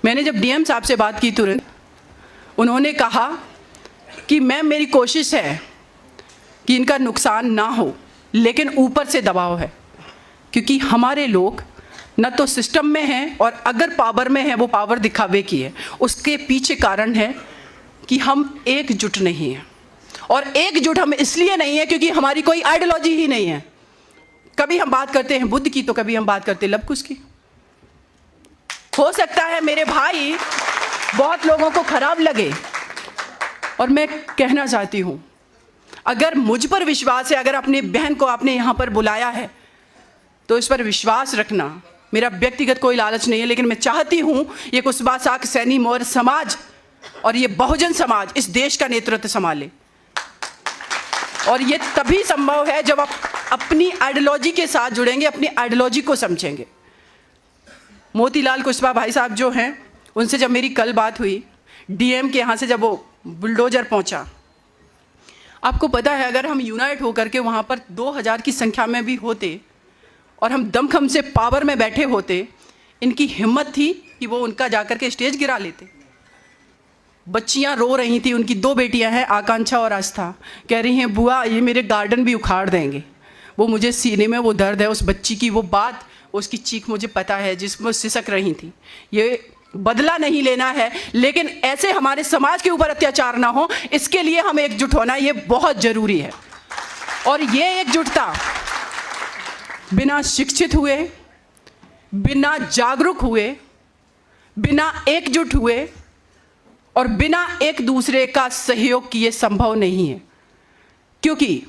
मैंने जब डीएम साहब से बात की तुरंत उन्होंने कहा कि मैम मेरी कोशिश है कि इनका नुकसान ना हो, लेकिन ऊपर से दबाव है, क्योंकि हमारे लोग न तो सिस्टम में हैं और अगर पावर में है वो पावर दिखावे की है। उसके पीछे कारण है कि हम एकजुट नहीं हैं, और एकजुट हम इसलिए नहीं है क्योंकि हमारी कोई आइडियोलॉजी ही नहीं है। कभी हम बात करते हैं बुद्ध की तो कभी हम बात करते हैं लवकुश की। हो सकता है मेरे भाई बहुत लोगों को खराब लगे, और मैं कहना चाहती हूं अगर मुझ पर विश्वास है, अगर अपनी बहन को आपने यहां पर बुलाया है तो इस पर विश्वास रखना। मेरा व्यक्तिगत कोई लालच नहीं है, लेकिन मैं चाहती हूं ये कुशवाहा साक सैनी मौर्य समाज और ये बहुजन समाज इस देश का नेतृत्व संभाले, और ये तभी संभव है जब आप अपनी आइडियोलॉजी के साथ जुड़ेंगे, अपनी आइडियोलॉजी को समझेंगे। मोतीलाल कुशवाहा भाई साहब जो हैं, उनसे जब मेरी कल बात हुई डीएम के यहाँ से, जब वो बुलडोजर पहुँचा, आपको पता है अगर हम यूनाइट होकर के वहाँ पर 2000 की संख्या में भी होते और हम दमखम से पावर में बैठे होते, इनकी हिम्मत थी कि वो उनका जाकर के स्टेज गिरा लेते। बच्चियां रो रही थी, उनकी 2 बेटियां हैं, आकांक्षा और आस्था, कह रही हैं बुआ ये मेरे गार्डन भी उखाड़ देंगे। वो मुझे सीने में वो दर्द है उस बच्ची की, वो बात, उसकी चीख मुझे पता है जिसमें सिसक रही थी। ये बदला नहीं लेना है, लेकिन ऐसे हमारे समाज के ऊपर अत्याचार ना हो, इसके लिए हम एकजुट होना ये बहुत ज़रूरी है। और ये एकजुटता बिना शिक्षित हुए, बिना जागरूक हुए, बिना एकजुट हुए और बिना एक दूसरे का सहयोग किए संभव नहीं है। क्योंकि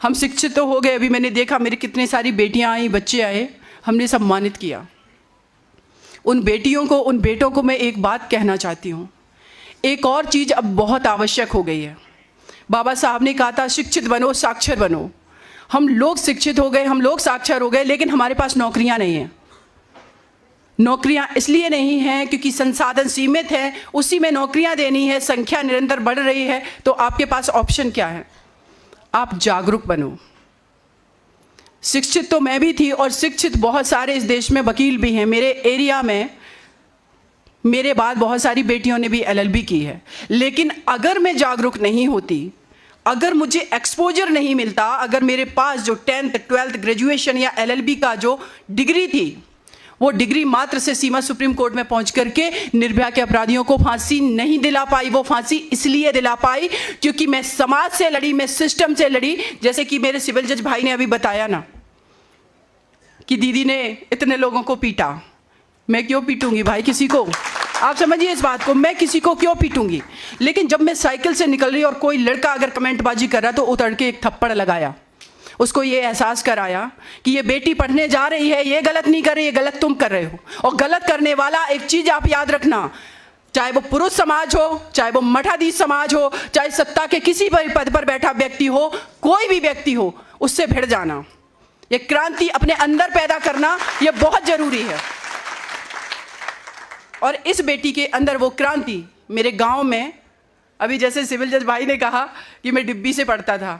हम शिक्षित तो हो गए, अभी मैंने देखा मेरी कितनी सारी बेटियां आई, बच्चे आए, हमने सम्मानित किया उन बेटियों को, उन बेटों को। मैं एक बात कहना चाहती हूँ, एक और चीज़ अब बहुत आवश्यक हो गई है। बाबा साहब ने कहा था शिक्षित बनो, साक्षर बनो। हम लोग शिक्षित हो गए, हम लोग साक्षर हो गए, लेकिन हमारे पास नौकरियाँ नहीं हैं। नौकरियां इसलिए नहीं हैं क्योंकि संसाधन सीमित है, उसी में नौकरियां देनी है, संख्या निरंतर बढ़ रही है। तो आपके पास ऑप्शन क्या है? आप जागरूक बनो। शिक्षित तो मैं भी थी, और शिक्षित बहुत सारे इस देश में वकील भी हैं। मेरे एरिया में मेरे बाद बहुत सारी बेटियों ने भी LLB की है। लेकिन अगर मैं जागरूक नहीं होती, अगर मुझे एक्सपोजर नहीं मिलता, अगर मेरे पास जो 10th 12th ग्रेजुएशन या LLB का जो डिग्री थी, वो डिग्री मात्र से सीमा सुप्रीम कोर्ट में पहुंच करके निर्भया के अपराधियों को फांसी नहीं दिला पाई। वो फांसी इसलिए दिला पाई क्योंकि मैं समाज से लड़ी, मैं सिस्टम से लड़ी। जैसे कि मेरे सिविल जज भाई ने अभी बताया ना कि दीदी ने इतने लोगों को पीटा। मैं क्यों पीटूंगी भाई किसी को? आप समझिए इस बात को, मैं किसी को क्यों पीटूंगी? लेकिन जब मैं साइकिल से निकल रही और कोई लड़का अगर कमेंटबाजी कर रहा तो उतर के एक थप्पड़ लगाया, उसको ये एहसास कराया कि ये बेटी पढ़ने जा रही है, ये गलत नहीं कर रही, ये गलत तुम कर रहे हो। और गलत करने वाला, एक चीज आप याद रखना, चाहे वो पुरुष समाज हो, चाहे वो मठाधीश समाज हो, चाहे सत्ता के किसी भी पद पर बैठा व्यक्ति हो, कोई भी व्यक्ति हो, उससे भिड़ जाना, ये क्रांति अपने अंदर पैदा करना, ये बहुत जरूरी है। और इस बेटी के अंदर वो क्रांति मेरे गांव में, अभी जैसे सिविल जज भाई ने कहा कि मैं डिब्बी से पढ़ता था,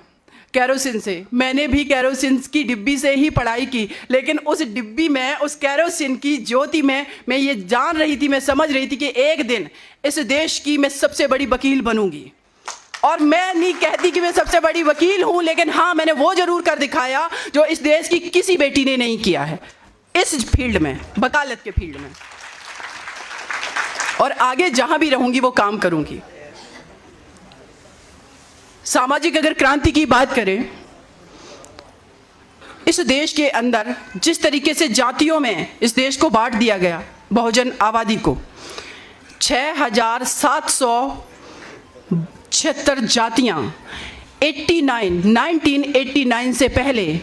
कैरोसिन से, मैंने भी कैरोसिन की डिब्बी से ही पढ़ाई की। लेकिन उस डिब्बी में, उस कैरोसिन की ज्योति में मैं ये जान रही थी, मैं समझ रही थी कि एक दिन इस देश की मैं सबसे बड़ी वकील बनूंगी। और मैं नहीं कहती कि मैं सबसे बड़ी वकील हूं, लेकिन हाँ, मैंने वो जरूर कर दिखाया जो इस देश की किसी बेटी ने नहीं किया है इस फील्ड में, वकालत के फील्ड में। और आगे जहां भी रहूंगी वो काम करूंगी। सामाजिक अगर क्रांति की बात करें, इस देश के अंदर जिस तरीके से जातियों में इस देश को बांट दिया गया, बहुजन आबादी को 6776 जातियां, 1989 से पहले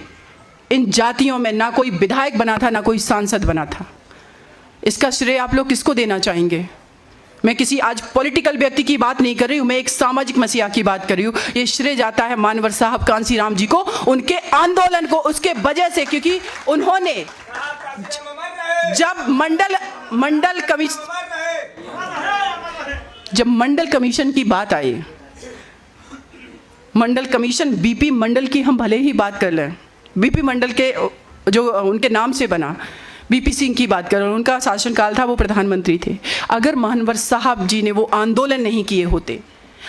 इन जातियों में ना कोई विधायक बना था, ना कोई सांसद बना था। इसका श्रेय आप लोग किसको देना चाहेंगे? मैं किसी आज पॉलिटिकल व्यक्ति की बात नहीं कर रही हूँ, मैं एक सामाजिक मसीहा की बात कर रही हूँ। ये श्रेय जाता है मानवर साहब कांसी राम जी को, उनके आंदोलन को, उसके वजह से, क्योंकि उन्होंने जब मंडल कमीशन की बात आई, मंडल कमीशन, BP मंडल की हम भले ही बात कर लें, BP मंडल के जो उनके नाम से बना, बीपी सिंह की बात करें, उनका शासनकाल था, वो प्रधानमंत्री थे। अगर महानवर साहब जी ने वो आंदोलन नहीं किए होते,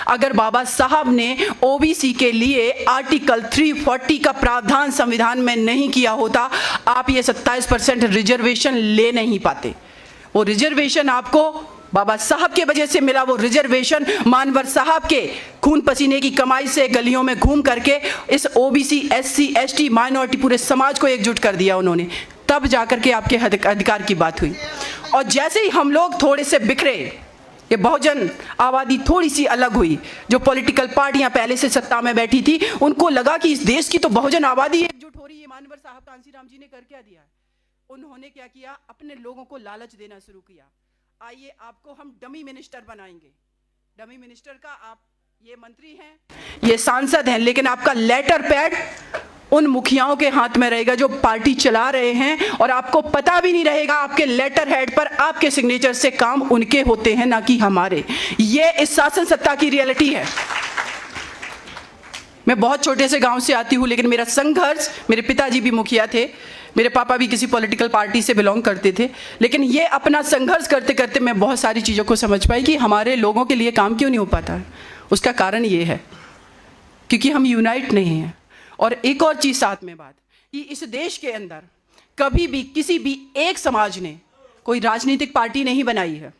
अगर बाबा साहब ने ओबीसी के लिए आर्टिकल 340 का प्रावधान संविधान में नहीं किया होता, आप ये 27% रिजर्वेशन ले नहीं पाते। वो रिजर्वेशन आपको बाबा साहब के वजह से मिला। वो रिजर्वेशन मानवर साहब के खून पसीने की कमाई से गलियों में घूम करके इस ओबीसी, एससी, एसटी, माइनॉरिटी पूरे समाज को एकजुट कर दिया उन्होंने, तब जाकर के आपके अधिकार की बात हुई। और जैसे ही हम लोग थोड़े से बिखरे, ये बहुजन आबादी थोड़ी सी अलग हुई, जो पॉलिटिकल पार्टियां पहले से सत्ता में बैठी थी, उनको लगा कि इस देश की तो बहुजन आबादी एकजुट हो रही है, मानवर साहब कांसीराम जी ने कर क्या दिया। उन्होंने क्या किया, अपने लोगों को लालच देना शुरू किया। आइए आपको हम डमी मिनिस्टर बनाएंगे। डमी मिनिस्टर का आप ये मंत्री हैं, ये सांसद हैं, लेकिन आपका लेटर पैड उन मुखियाओं के हाथ में रहेगा जो पार्टी चला रहे हैं, और आपको पता भी नहीं रहेगा आपके लेटर हेड पर आपके सिग्नेचर से काम उनके होते हैं, ना कि हमारे। ये इस शासन सत्ता की रियलिटी है। मैं बहुत छोटे से गांव से आती हूँ, लेकिन मेरा संघर्ष, मेरे पिताजी भी मुखिया थे, मेरे पापा भी किसी पॉलिटिकल पार्टी से बिलोंग करते थे, लेकिन ये अपना संघर्ष करते करते मैं बहुत सारी चीज़ों को समझ पाई कि हमारे लोगों के लिए काम क्यों नहीं हो पाता। उसका कारण ये है क्योंकि हम यूनाइट नहीं हैं। और एक और चीज़ साथ में बात, कि इस देश के अंदर कभी भी किसी भी एक समाज ने कोई राजनीतिक पार्टी नहीं बनाई है।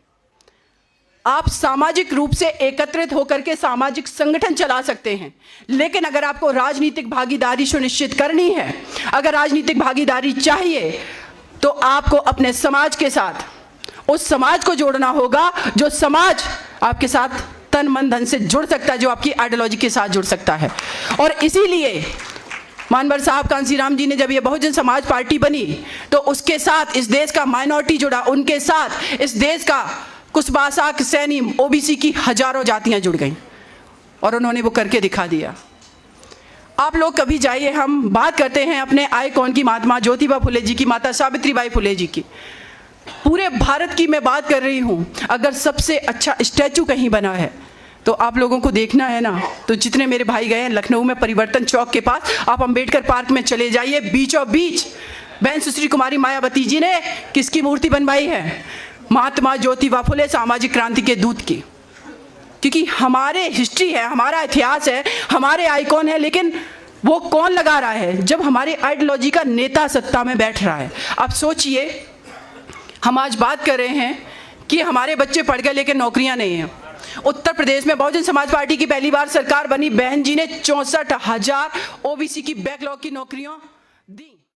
आप सामाजिक रूप से एकत्रित होकर के सामाजिक संगठन चला सकते हैं, लेकिन अगर आपको राजनीतिक भागीदारी सुनिश्चित करनी है, अगर राजनीतिक भागीदारी चाहिए, तो आपको अपने समाज के साथ उस समाज को जोड़ना होगा जो समाज आपके साथ तन मन धन से जुड़ सकता है, जो आपकी आइडियोलॉजी के साथ जुड़ सकता है। और इसीलिए मानवर साहब कांसीराम जी ने जब ये बहुजन समाज पार्टी बनी, तो उसके साथ इस देश का माइनॉरिटी जुड़ा, उनके साथ इस देश का कुशवाहा, सैनी, ओबीसी की हजारों जातियां जुड़ गईं, और उन्होंने वो करके दिखा दिया। आप लोग कभी जाइए, हम बात करते हैं अपने आइकॉन की, महात्मा ज्योतिबा फुले जी की, माता सावित्रीबाई फुले जी की। पूरे भारत की मैं बात कर रही हूँ। अगर सबसे अच्छा स्टैचू कहीं बना है तो आप लोगों को देखना है ना, तो जितने मेरे भाई गए हैं लखनऊ में परिवर्तन चौक के पास, आप अंबेडकर पार्क में चले जाइए, बीचों बीच बहन सुश्री कुमारी मायावती जी ने किसकी मूर्ति बनवाई है? महात्मा ज्योतिबा फुले, सामाजिक क्रांति के दूत की। क्योंकि हमारे हिस्ट्री है, हमारा इतिहास है, हमारे आइकॉन है, लेकिन वो कौन लगा रहा है? जब हमारे आइडियोलॉजी का नेता सत्ता में बैठ रहा है। आप सोचिए, हम आज बात कर रहे हैं कि हमारे बच्चे पढ़ गए लेकिन नौकरियां नहीं हैं। उत्तर प्रदेश में बहुजन समाज पार्टी की पहली बार सरकार बनी, बहन जी ने 64,000 ओबीसी की बैकलॉग की नौकरियां दी।